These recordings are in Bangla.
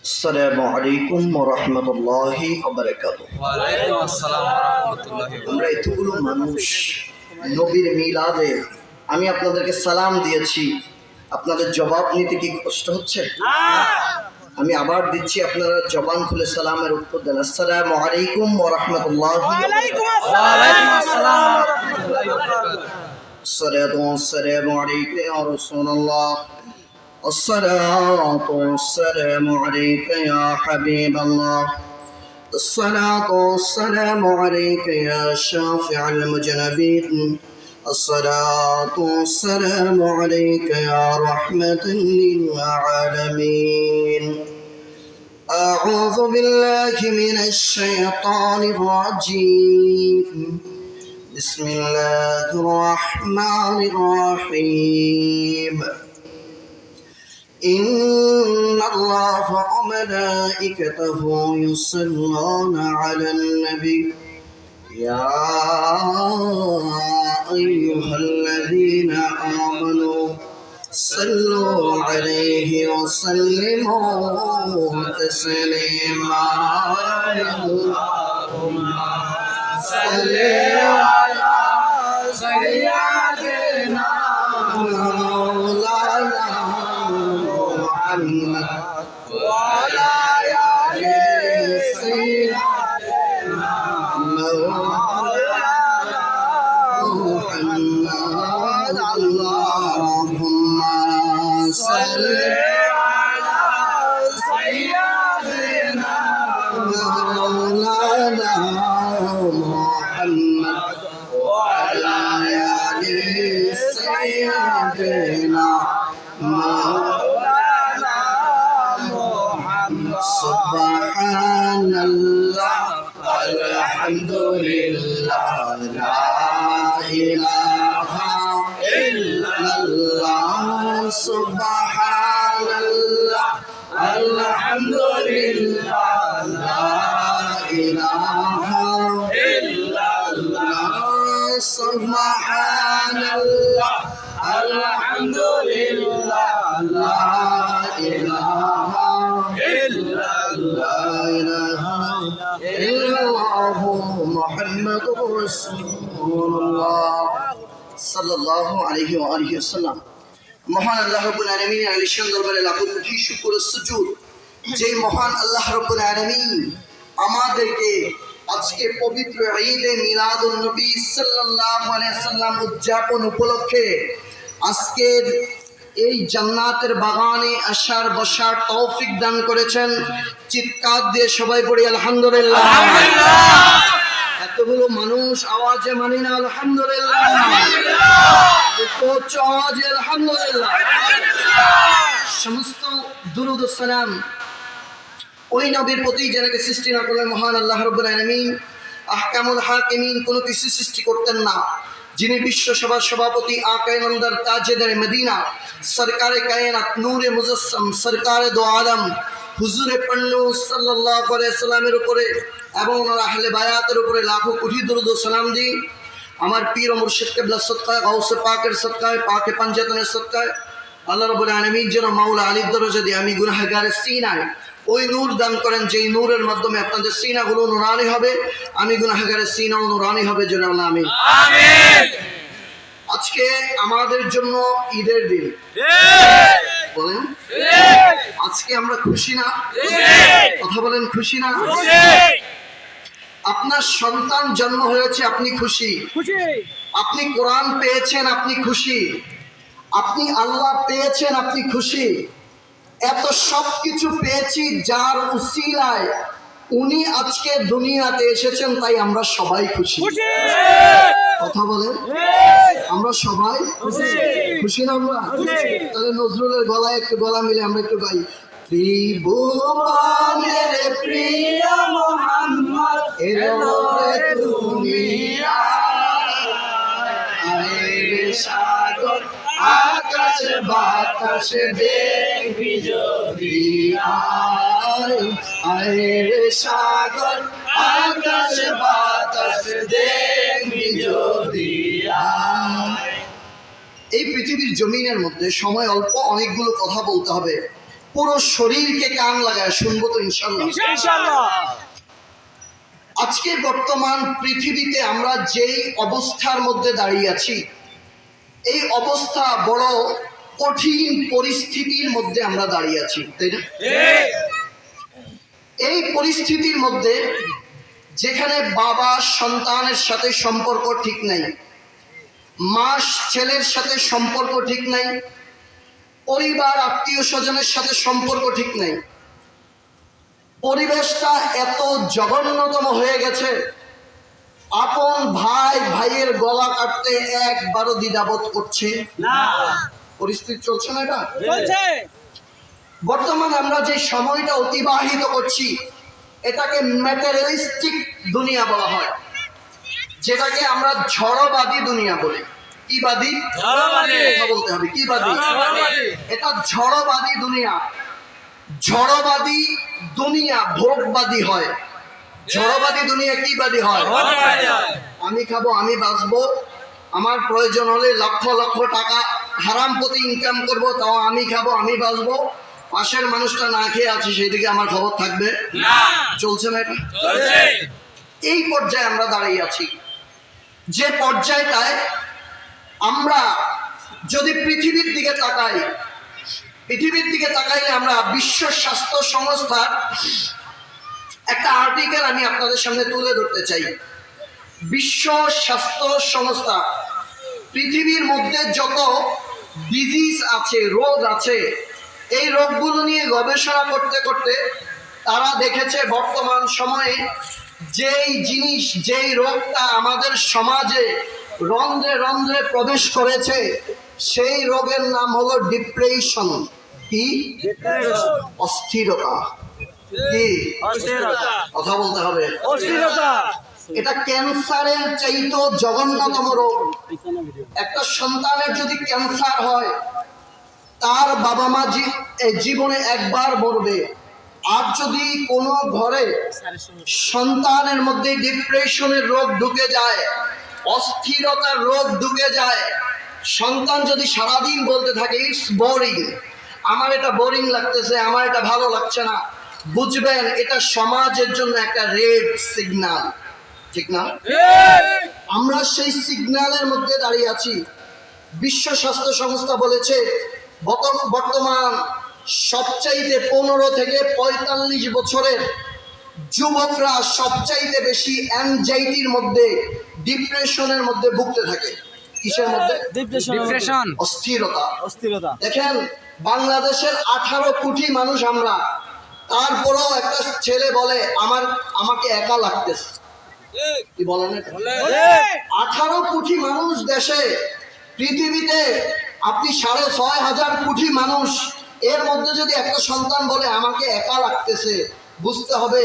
আসসালামু আলাইকুম ওয়া রাহমাতুল্লাহি ওয়া বারাকাতুহু। ওয়া আলাইকুম আসসালাম ওয়া রাহমাতুল্লাহি ওয়া আমরা এতগুলো মানুষ নবীর মিলাদে আমি আপনাদেরকে সালাম দিয়েছি, আপনাদের জবাব নিতে কি কষ্ট হচ্ছে? আমি আবার দিচ্ছি, আপনারা জবান খুলে সালামের উত্তর দেন। আসসালামু আলাইকুম ওয়া রাহমাতুল্লাহি ওয়া বারাকাতুহু। ওয়া আলাইকুম আসসালাম ওয়া রাহমাতুল্লাহি ওয়া বারাকাতুহু। الصلاة والسلام عليك يا رسول الله، الصلاة والسلام عليك يا حبيب الله، الصلاة والسلام عليك يا شافع المذنبين، الصلاة والسلام عليك يا رحمة للعالمين. أعوذ بالله من الشيطان الرجيم، بسم الله الرحمن الرحيم. إن الله وملائكته يصلون على النبي يا أيها الذين آمنوا صلوا عليه وسلموا تسليما. اللهم صل على سيدنا مولانا محمد وعلى آل سيدنا مولانا محمد. اللهم صل على سيدنا مولانا محمد وعلى آل سيدنا مولانا محمد. سبحان الله الحمد لله لا إله إلا الله. سبحان الله الحمد لله لا إله إلا الله. سبحان الله الحمد لله لا إله إلا الله إلا الله محمد رسول الله সাল্লাল্লাহু আলাইহি ওয়া আলিহি ওয়াসাল্লাম। মহান আল্লাহ রাব্বুল আলামিনের আলিশান দরবারে লাখো কোটি শুকর ও সুজুদ, যে মহান আল্লাহ রাব্বুল আলামিন আমাদেরকে আজকে পবিত্র ঈদে মিলাদুন নবী সাল্লাল্লাহু আলাইহি ওয়াসাল্লাম উদযাপন উপলক্ষে আজকের এই জান্নাতের বাগানে আসার বসার তৌফিক দান করেছেন। চিৎকার দিয়ে সবাই পড়ি আলহামদুলিল্লাহ। এতগুলো মানুষ আওয়াজে মানি না আলহামদুলিল্লাহ, উচ্চ আওয়াজে আলহামদুলিল্লাহ। সমস্ত দুরূদ ও সালাম ওই নবীর প্রতি যাকে সৃষ্টি না করলেন মহান আল্লাহ রাব্বুল আলামিন আহকামুল হাকিমিন কোনো কিছু সৃষ্টি করতেন না, যিনি বিশ্ব সভার সভাপতি আকায়ে নামদার তাজেদার মদিনা সরকারে কায়নাত নূরে মুজাসসাম সরকারে দো আলম হুজুরে পন্নু সাল্লাল্লাহু আলাইহি সাল্লামের উপরে এবং ওনার আহলে বায়াতের উপরে লাখো কোটি দরুদ ও সালাম দিই। আমার পীর ও মুর্শিদ কিবলা সদকায়ে গাউসে পাকের সদকায়ে পাকে পাঞ্জাতনের সদকায়ে আল্লাহ রাব্বুল আলামিন যেন মাওলা আলীর দরজা দিয়ে আমি গুনাহগারের সিনায় ওই নূর দান করেন, যেই নূরের মাধ্যমে আপনাদের সিনাগুলো নূরানি হবে, আমি গুনাহগারের সিনাও নূরানি হবে, যেন আল্লাহ আমিন। আজকে আমাদের জন্য ঈদের দিন, বলেন আজকে আমরা খুশি না? কথা বলেন খুশি না? আপনার সন্তান জন্ম হয়েছে, আপনি খুশি? আপনি কোরআন পেয়েছেন, আপনি খুশি? আপনি আল্লাহ পেয়েছেন, আপনি খুশি? এত সব কিছু পেয়েছি যার উসিলায় উনি আজকে দুনিয়াতে এসেছেন, তাই আমরা সবাই খুশি। কথা বলেন আমরা সবাই খুশি না? আমরা তাহলে নজরুলের গলায় একটু গলা মিলে আমরা একটু গাই। ত্রিভুবনের প্রিয় মুহাম্মদ এলো রে দুনিয়ায়, সাগর আকাশ বাতাস দেখবি যদি আয় সাগর আকাশ বাতাস দেখবি যদি এই পৃথিবীর জমিনের মধ্যে সময় অল্প, অনেকগুলো কথা বলতে হবে, পুরো শরীরকে কান লাগায় শুনবো তো ইনশাল্লাহ। ইনশাআল্লাহ। আজকে বর্তমান পৃথিবীতে আমরা যেই অবস্থার মধ্যে দাঁড়িয়ে আছি, এই অবস্থা বড় কঠিন পরিস্থিতির মধ্যে আমরা দাঁড়িয়ে আছি, তাই না? এই পরিস্থিতির মধ্যে যেখানে বাবা সন্তানের সাথে সম্পর্ক ঠিক নাই, মা ছেলের সাথে সম্পর্ক ঠিক নাই, পরিবার আত্মীয় স্বজনের সাথে সম্পর্ক ঠিক নাই, পরিবেশটা এত জঘন্যতম হয়ে গেছে, আপন ভাই ভাইয়ের গলা কাটতে একবারও দ্বিধাবোধ করছে না। পরিস্থিতি চলছে না এটা? চলছে। বর্তমানে আমরা যে সময়টা অতিবাহিত করছি এটাকে ম্যাটেরিয়ালিস্টিক দুনিয়া বলা হয়, যেটাকে আমরা ঝড়বাদী দুনিয়া বলি। কি বাদী? ঝড়বাদী। কথা বলতে হবে, কি বাদী? ঝড়বাদী। এটা ঝড়বাদী দুনিয়া। ঝড়বাদী দুনিয়া ভোগবাদী হয়, ঝড়বাদী দুনিয়া কি বাদী হয়? ঝড়বাদী হয়। আমি খাবো, আমি বাঁচবো, আমার প্রয়োজন হলে লক্ষ লক্ষ টাকা হারাম পথে ইনকাম করব, তাও আমি খাবো, আমি বাঁচবো, পাশের মানুষটা না খেয়ে আছে সেদিকে আমার খবর থাকবে না। চলছে না এটা? চলছে। এই পর্যায়ে আমরা দাঁড়িয়ে আছি, যে পর্যায়টায় আমরা যদি পৃথিবীর দিকে তাকাই, পৃথিবীর দিকে তাকাইলে আমরা বিশ্ব স্বাস্থ্য সংস্থার একটা আর্টিকেল আমি আপনাদের সামনে তুলে ধরতে চাই। বিশ্ব স্বাস্থ্য সংস্থা পৃথিবীর মধ্যে যত ডিজিজ আছে, রোগ আছে, এই রোগগুলো নিয়ে গবেষণা করতে করতে তারা দেখেছে বর্তমান সময়ে যেই জিনিস, যেই রোগটা আমাদের সমাজে রন্ধ্রে রন্ধ্রে প্রবেশ করেছে, সেই রোগের নাম হলো ডিপ্রেশন। কি? অস্থিরতা। কি? অস্থিরতা। কথা বলতে হবে। অস্থিরতা। এটা ক্যান্সারের চাইতেও জঘন্যতম রোগ। একটা সন্তানের যদি ক্যান্সার হয়, তার বাবা মা জীবনে একবার মরবে। আর যদি কোনো ঘরে সন্তানের মধ্যে ডিপ্রেশনের রোগ ঢুকে যায়, অস্থিরতার রোগ ঢুকে যায়, সন্তান যদি সারাদিন বলতে থাকে ইটস বোরিং, আমার এটা বোরিং লাগতেছে, আমার এটা ভালো লাগছে না, বুঝবেন এটা সমাজের জন্য একটা রেড সিগন্যাল, ঠিক না? আমরা সেই সিগন্যালের মধ্যে দাঁড়িয়ে আছি। বিশ্ব স্বাস্থ্য সংস্থা বলেছে বর্তমান সবচাইতে 15 থেকে 45 বছরের যুবকরা সবচাইতে বেশি অ্যাংজাইটির মধ্যে, ডিপ্রেশনের মধ্যে ভুগতে থাকে। কিসের মধ্যে? ডিপ্রেশন। অস্থিরতা। অস্থিরতা। দেখেন, বাংলাদেশের 18 কোটি মানুষ আমরা, তারপরেও একটা ছেলে বলে আমাকে একা লাগতেছে। কি বলেন? 18 কোটি মানুষ দেশে, পৃথিবীতে আপনি 6,500 কোটি মানুষ, এর মধ্যে যদি একটা সন্তান বলে আমাকে একা লাগতেছে, বুঝতে হবে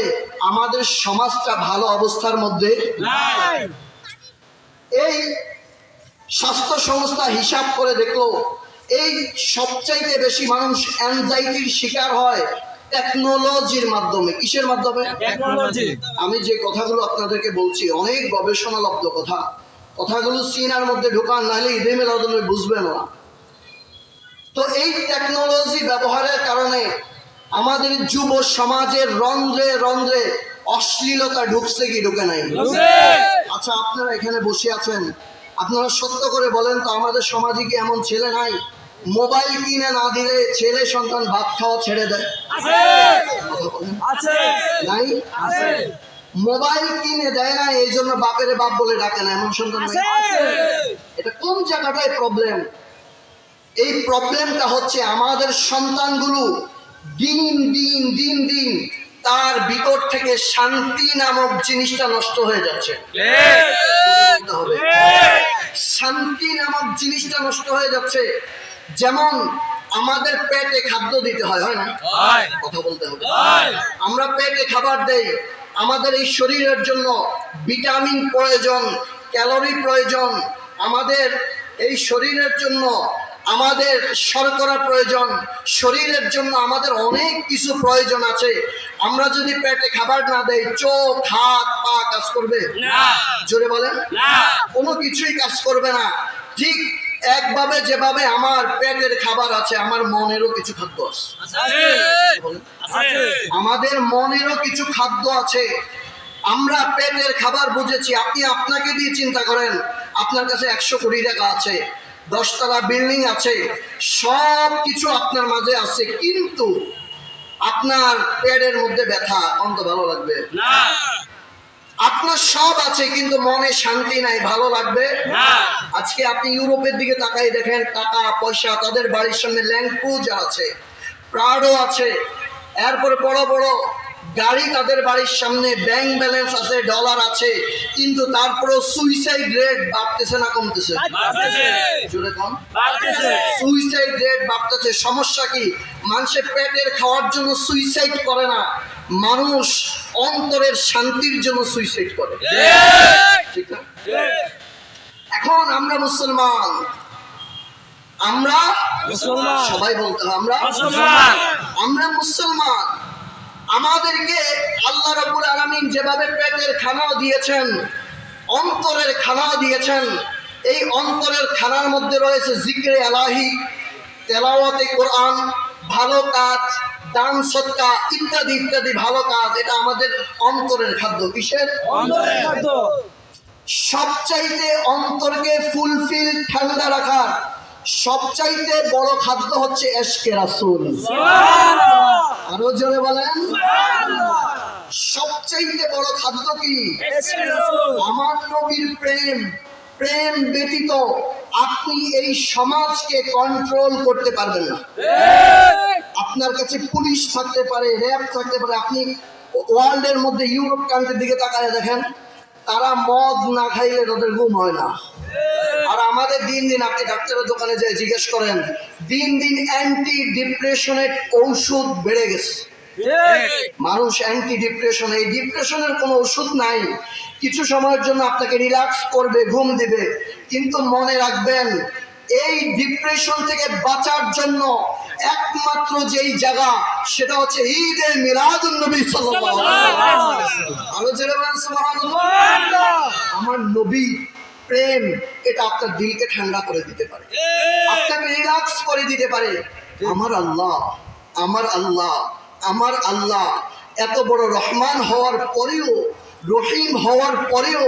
আমাদের সমাজটা ভালো অবস্থার মধ্যে নাই। এই স্বাস্থ্য সংস্থা হিসাব করে দেখলো এই সবচাইতে বেশি মানুষ অ্যাংজাইটির শিকার হয় টেকনোলজির মাধ্যমে। কিসের মাধ্যমে? টেকনোলজি। আমি যে কথাগুলো আপনাদেরকে বলছি অনেক গবেষণালব্ধ কথা, কথাগুলো সিনার মধ্যে ঢোকান, নাহলে ইদেমের আদমে বুঝবেন না। তো এই টেকনোলজি ব্যবহারের কারণে আমাদের যুব সমাজের রন্ধ্রে রন্ধ্রে অশ্লীলতা ঢুকছে কি ঢুকে নাই? আচ্ছা, আপনারা এখানে বসে আছেন, আপনারা সত্য করে বলেন তো, আমাদের সমাজে কি এমন ছেলে নাই মোবাইল কিনে না দিলে ছেলে সন্তান ভাত খাওয়া ছেড়ে দেয়? আছে। কথা বলেন। আছে। নাই? আছে। মোবাইল কিনে দেয় না, এই জন্য বাপের বাপ বলে ডাকে না, এমন সন্তান নাই? আছে। এটা কোন জায়গাটায় প্রবলেম? এই প্রবলেমটা হচ্ছে আমাদের সন্তানগুলো দিন দিন দিন দিন তার ভিতর থেকে শান্তি নামক জিনিসটা নষ্ট হয়ে যাচ্ছে। বলতে হবে, শান্তি নামক জিনিসটা নষ্ট হয়ে যাচ্ছে। যেমন আমাদের পেটে খাদ্য দিতে হয়, হয় না? কথা বলতে হবে। আমরা পেটে খাবার দেই, আমাদের এই শরীরের জন্য ভিটামিন প্রয়োজন, ক্যালোরি প্রয়োজন, আমাদের এই শরীরের জন্য আমাদের শর্করা প্রয়োজন, শরীরের জন্য আমাদের অনেক কিছু প্রয়োজন আছে। আমরা যদি পেটে খাবার না দেই, চোখ, হাত, পা কাজ করবে? না। জোরে বলেন। না। কোনো কিছুই কাজ করবে না। ঠিক একভাবে যেভাবে আমার পেটের খাবার আছে, আমার মনেরও কিছু খাদ্য আছে। বলেন। আমাদের মনেরও কিছু খাদ্য আছে। আমরা পেটের খাবার বুঝেছি। আপনি আপনাকে দিয়ে চিন্তা করেন, আপনার কাছে 100 কোটি টাকা আছে, 10 তলা বিল্ডিং আছে, সব কিছু আপনার মাঝে আছে, কিন্তু আপনার পেটের মধ্যে ব্যথা, অন্ত ভালো লাগবে না। আপনার সব আছে কিন্তু মনে শান্তি নাই, ভালো লাগবে না। আজকে আপনি ইউরোপের দিকে তাকাই দেখেন, টাকা পয়সা, তাদের বাড়ির সামনে ল্যান্ড ক্রুজার আছে, প্রাডো আছে, এরপরে বড় বড় গাড়ি তাদের বাড়ির সামনে, ব্যাংক ব্যালেন্স আছে, ডলার আছে, কিন্তু তারপরেও সুইসাইড রেট বাড়তেছে না কমতেছে? বাড়তেছে। জোরে কম। বাড়তেছে। সুইসাইড রেট বাড়তেছে। সমস্যা কি? মানুষের পেটের খাওয়ার জন্য সুইসাইড করে না, মানুষ অন্তরের শান্তির জন্য সুইসাইড করে, ঠিক না? এখন আমরা মুসলমান, আমরা মুসলমান। সবাই বলতে হবে আমরা মুসলমান। আমরা মুসলমান। আমাদেরকে আল্লাহ রাব্বুল আলামিন যেভাবে পেটের খানাও দিয়েছেন, অন্তরের খানাও দিয়েছেন, এই অন্তরের খানার মধ্যে রয়েছে জিকরে এলাহি, তেলাওয়াতে কোরআন, ভালো কাজ, দান সদকা ইত্যাদি ইত্যাদি ভালো কাজ। এটা আমাদের অন্তরের খাদ্য। কিসের? অন্তরের খাদ্য। সবচাইতে অন্তরকে ফুলফিল ঠান্ডা রাখার সবচাইতে বড় খাদ্য হচ্ছে এশকে রাসূল। সুবহানাল্লাহ। আরো জোরে বলেন। সুবহানাল্লাহ। সবচাইতে বড় খাদ্য কি? এশকে রাসূল। আমার নবীর প্রেম। প্রেম ব্যতীত আপনি এই সমাজকে কন্ট্রোল করতে পারবেন না। আপনার কাছে পুলিশ থাকতে পারে, র্যাব থাকতে পারে, আপনি ওয়ার্ল্ডের মধ্যে ইউরোপ কান্ট্রির দিকে তাকায় দেখেন, তারা মদ না খাইলে তাদের ঘুম হয় না। আর আমাদের দিন দিন, আপনি ডাক্তারের দোকানে যেয়ে জিজ্ঞেস করেন, দিন দিন অ্যান্টি ডিপ্রেশনের ঔষধ বেড়ে গেছে। মানুষ অ্যান্টি ডিপ্রেশন, এই ডিপ্রেশনের কোনো ওষুধ নাই। কিছু সময়ের জন্য আপনাকে রিল্যাক্স করবে, ঘুম দিবে, কিন্তু মনে রাখবেন এই ডিপ্রেশন থেকে বাঁচার জন্য একমাত্র যেই জায়গা, সেটা হচ্ছে ঈদে মিলাদুন নবী সাল্লাল্লাহু আলাইহি ওয়াসাল্লাম। আলো জোরে বলেন সুবহানাল্লাহ। আমার নবী প্রেম, এটা আপনার দিলকে ঠান্ডা করে দিতে পারে, আপনাকে রিল্যাক্স করে দিতে পারে। আমার আল্লাহ, আমার আল্লাহ, আমার আল্লাহ এত বড় রহমান হওয়ার পরেও, রহিম হওয়ার পরেও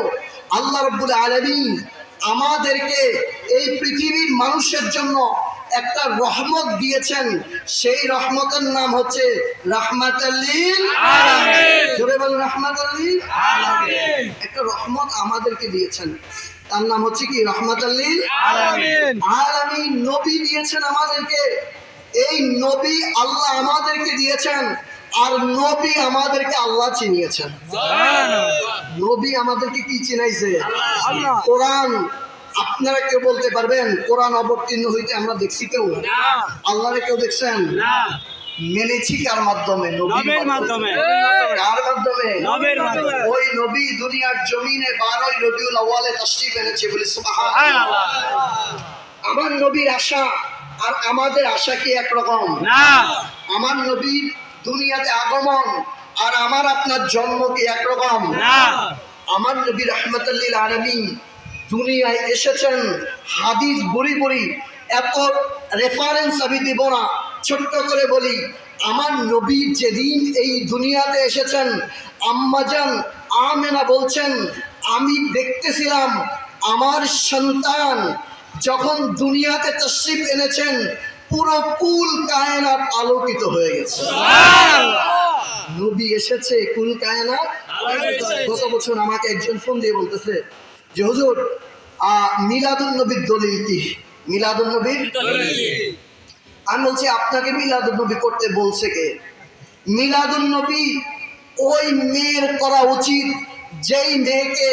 আল্লাহ রাব্বুল আলামিন আমাদেরকে এই পৃথিবীর মানুষের জন্য একটা রহমত দিয়েছেন। সেই রহমতের নাম হচ্ছে রাহমাতাল লিল আলামিন। জোরে বলেন রাহমাতাল লিল আলামিন। একটা রহমত আমাদেরকে দিয়েছেন, তার নাম হচ্ছে কি? রাহমাতাল লিল আলামিন। আলামিন। নবী দিয়েছেন আমাদেরকে, এই নবী আল্লাহ আমাদেরকে দিয়েছেন, আর নবী আমাদেরকে আল্লাহ চিনিয়েছেন। সুবহানাল্লাহ। নবী আমাদেরকে কি চিনাইছে? আল্লাহ। কোরআন। আপনারা কেউ বলতে পারবেন কোরআন অবতীর্ণ হইতে আমরা দেখছি কেউ? না। আল্লাহরে কেউ দেখছেন? না। মেনেছি কার মাধ্যমে? নবীর মাধ্যমে। কার মাধ্যমে? নবীর মাধ্যমে। ওই নবী দুনিয়ার জমিনে 12 রবিউল আউয়ালে তাশরীফ এনেছে, বলি সুবহানাল্লাহ। সুবহানাল্লাহ। আমার নবীর আশা আর আমাদের আশা কি একরকম? না। আমার নবীর দুনিয়াতে আগমন আর আমার আপনার জন্ম কি একরকম? না। আমার নবী রাহমাতুল লিল আলামিন দুনিয়ায় এসেছেন, হাদিস বড়ি বড়ি, এত রেফারেন্স আমি দিব না, ছোট্ট করে বলি। আমার নবী যেদিন এই দুনিয়াতে এসেছেন, আম্মাজান আমেনা বলছেন, আমি দেখতেছিলাম আমার সন্তান যখন দুনিয়াতে তাশরীফ এনেছেন, পুরো কুল কায়নাত আলোকিত হয়ে গেছে। সুবহানাল্লাহ। নবী এসেছে, কুল কায়নাত। গত বছর আমাকে একজন ফোন দিয়ে বলতেছে যে হুজুর, মিলাদুন নবীর দলিল কি? মিলাদুন নবীর আমি বলছি, আপনাকে মিলাদুন নবী করতে বলছে কে? মিলাদুন নবী ওই মেয়ের করা উচিত যেই মেয়েকে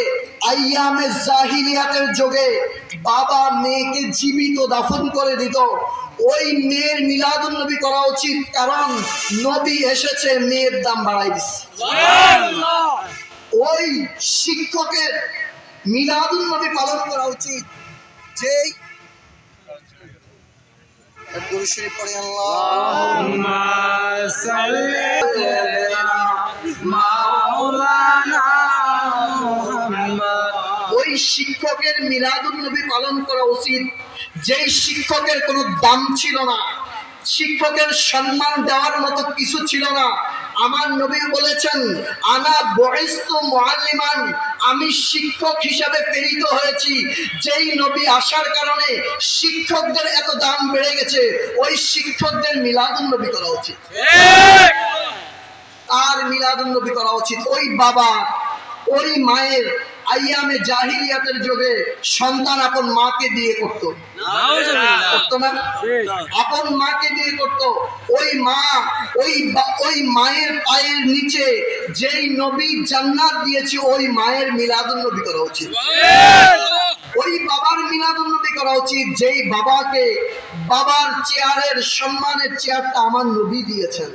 আইয়ামে জাহিলিয়াতের যুগে বাবা মেয়েকে জীবিত দাফন করে দিত। ওই মেয়ের মিলাদুন নবী করা উচিত, কারণ নবী এসেছে, মেয়ের দাম বাড়াই দিচ্ছে। সুবহানাল্লাহ। ওই শিক্ষকের মিলাদুন নবী পালন করা উচিত, যেই দরুদ শরীফ পড়ে আল্লাহুম্মা সাল্লি আলা মাওলানা মুহাম্মদ। ওই শিক্ষকের মিলাদুন নবী পালন করা উচিত, যেই শিক্ষকের কোনো দাম ছিল না, শিক্ষকের সম্মান দেওয়ার মতো কিছু ছিল না, আমার নবী বলেছেন আনা বুইস্তু মুআল্লিমান, আমি শিক্ষক হিসাবে প্রেরিত হয়েছি। যেই নবী আসার কারণে শিক্ষকদের এত দাম বেড়ে গেছে, ওই শিক্ষকদের মিলাদুন নবী করা উচিত, তার মিলাদুন নবী করা উচিত। ওই বাবা ওই মায়ের আইয়ামে জাহিলিয়াতের যুগে সন্তান আপন মাকে বিয়ে করতো না, আপন মাকে বিয়ে করতো। ওই মা ওই মায়ের পায়ের নিচে যেই নবী জান্নাত দিয়েছে, ওই মায়ের মিলাদুন নবী করা উচিত, ওই বাবার মিলাদুন নবী করা উচিত, যেই বাবাকে বাবার চেয়ারের সম্মানের চেয়ারটা আমার নবী দিয়েছেন।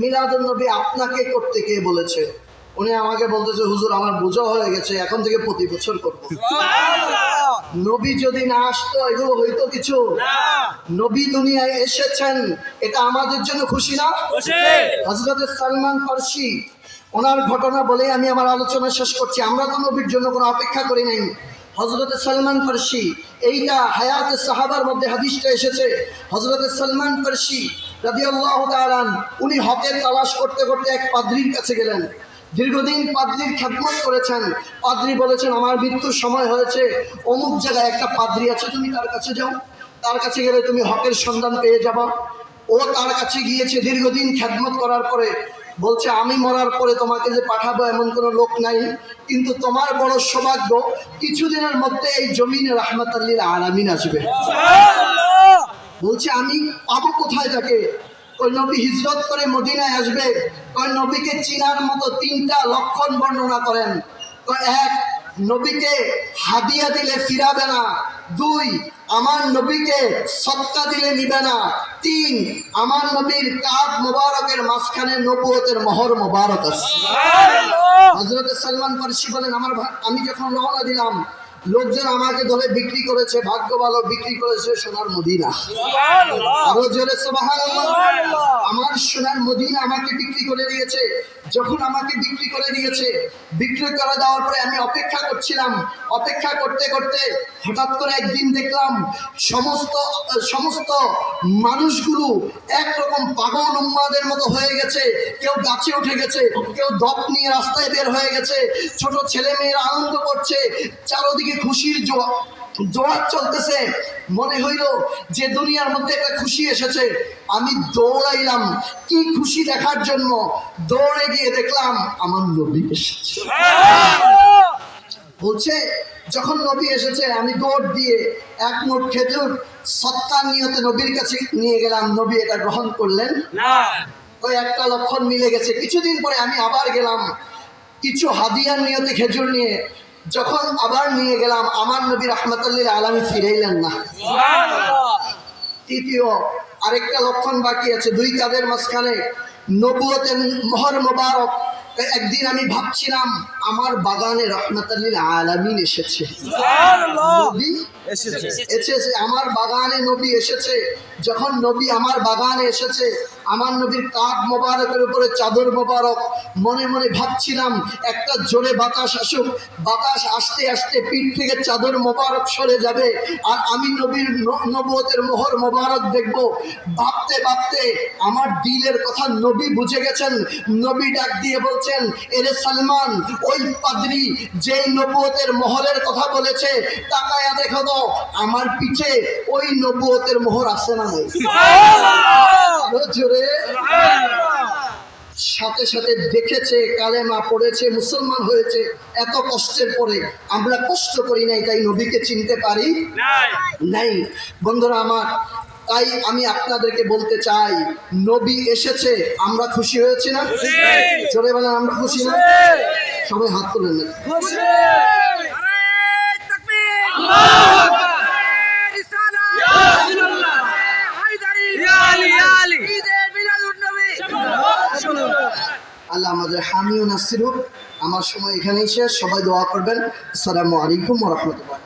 মিলাদুন নবী আপনাকে করতে কে বলেছে? উনি আমাকে বলতেছে হুজুর আমার বোঝা হয়ে গেছে, এখন থেকে প্রতি বছর করবো। নবী যদি না আসতো এগুলো হইতো কিছু? নবী দুনিয়ায় এসেছেন, এটা আমাদের জন্য খুশি না? হযরত সালমান ফারসি ওনার ঘটনা বলে আমি আমার আলোচনা শেষ করছি। আমরা তো নবীর জন্য কোনো অপেক্ষা করি নাই। হযরত সালমান ফারসি, এইটা হায়াতে সাহাবার মধ্যে হাদিসটা এসেছে। হযরত সালমান ফারসি রাদিয়াল্লাহু তাআলা উনি হকের তালাশ করতে করতে এক পাদ্রীর কাছে গেলেন। দীর্ঘদিন পাদ্রীর খেদমত করেছেন। পাদ্রী বলেছেন আমার মৃত্যুর সময় হয়েছে, অমুক জায়গায় একটা পাদ্রী আছে, তুমি তার কাছে যাও, তার কাছে গেলে তুমি হকের সন্ধান পেয়ে যাবা। ও তার কাছে গিয়েছে, দীর্ঘদিন খেদমত করার পরে বলছে আমি মরার পরে তোমাকে যে পাঠাবো এমন কোনো লোক নাই, কিন্তু তোমার বড় সৌভাগ্য কিছুদিনের মধ্যে এই জমিনে রাহমাতুল লিল আলামিন আসবে। বলছে আমি পাবো কোথায় তাকে? ওই নবী হিজরত করে মদিনায় আসবে। ওই নবীকে চিনার মতো তিনটা লক্ষণ বর্ণনা করেন। এক, নবীকে হাদিয়া দিলে ফিরাবে না। দুই, আমার নবীকে সদকা দিলে নিবে না। তিন, আমার নবীর কাঁধ মোবারকের মাঝখানে নবুয়তের মোহর মোবারক আছে। হযরত সালমান ফারসি বলেন আমি যখন রওনা দিলাম, লোকজন আমাকে ধরে বিক্রি করেছে, ভাগ্য ভালো বিক্রি করেছে সোনার মদিনা। আরো জোরে সুবহানাল্লাহ। আমার সোনার মদিনা আমাকে বিক্রি করে দিয়েছে। যখন আমাকে বিক্রি করে দিয়েছে, বিক্রি করে দেওয়ার পরে আমি অপেক্ষা করছিলাম। অপেক্ষা করতে করতে হঠাৎ করে একদিন দেখলাম সমস্ত মানুষগুলো একরকম পাগল উম্মাদের মতো হয়ে গেছে। কেউ গাছে উঠে গেছে, কেউ দপ নিয়ে রাস্তায় বের হয়ে গেছে, ছোট ছেলে মেয়েরা আনন্দ করছে, চারদিকে খুশির জোয়ার চলতেছে। মনে হইল যে দুনিয়ার মধ্যে একটা খুশি এসেছে। আমি দৌড়াইলাম কি খুশি দেখার জন্য। দৌড়ে গিয়ে দেখলাম আমার নবী এসেছে। বলছে যখন নবী এসেছে আমি দৌড় দিয়ে এক মুঠ খেজুর সৎকার নিয়তে নবীর কাছে নিয়ে গেলাম। নবী এটা গ্রহণ করলেন না। ওই একটা লক্ষণ মিলে গেছে। কিছুদিন পরে আমি আবার গেলাম কিছু হাদিয়ার নিয়তে খেজুর নিয়ে। যখন আবার নিয়ে গেলাম, আমার নবী রাহমাতুল লিল আলামিন ফিরাইলেন না। তৃতীয় আরেকটা লক্ষণ বাকি আছে, দুই কাঁধের মাঝখানে নবুয়তের মোহর মোবারক। একদিন আমি ভাবছিলাম আমার বাগানে রাহমাতুল লিল আলামিন এসেছে, নবী এসেছে, আমার বাগানে নবী এসেছে। যখন নবী আমার বাগানে এসেছে, আমার নবীর কাঁধ মোবারকের উপরে চাদর মোবারক। মনে মনে ভাবছিলাম একটা জোরে বাতাস আসুক, বাতাস আসতে আসতে পিঠ থেকে চাদর মোবারক সরে যাবে, আর আমি নবীর নবুয়তের মোহর মোবারক দেখব। ভাবতে ভাবতে আমার দিলের কথা নবী বুঝে গেছেন। নবী ডাক দিয়ে বলছেন, এরে সালমান, ওই পাদ্রী যেই নবুয়তের মোহরের কথা বলেছে, তাকায়া দেখো তো আমার পিঠে ওই নবুয়তের মোহর আছে না নাই? জোরে। সাথে সাথে দেখেছে, কালেমা পড়েছে, মুসলমান হয়েছে। এত কষ্টের পরে আমরা কষ্ট করি নাই, তাই নবীকে চিনতে পারি নাই। বন্ধুরা আমার, তাই আমি আপনাদেরকে বলতে চাই, নবী এসেছে, আমরা খুশি হয়েছি না? জোরে বলেন আমরা খুশি না? সবাই হাত তুলে নেন। আল্লাহ আমাদের হামিও নাসির হোক। আমার সময় এখানেই শেষ। সবাই দোয়া করবেন। আসসালামু আলাইকুম ওয়া রাহমাতুল্লাহ।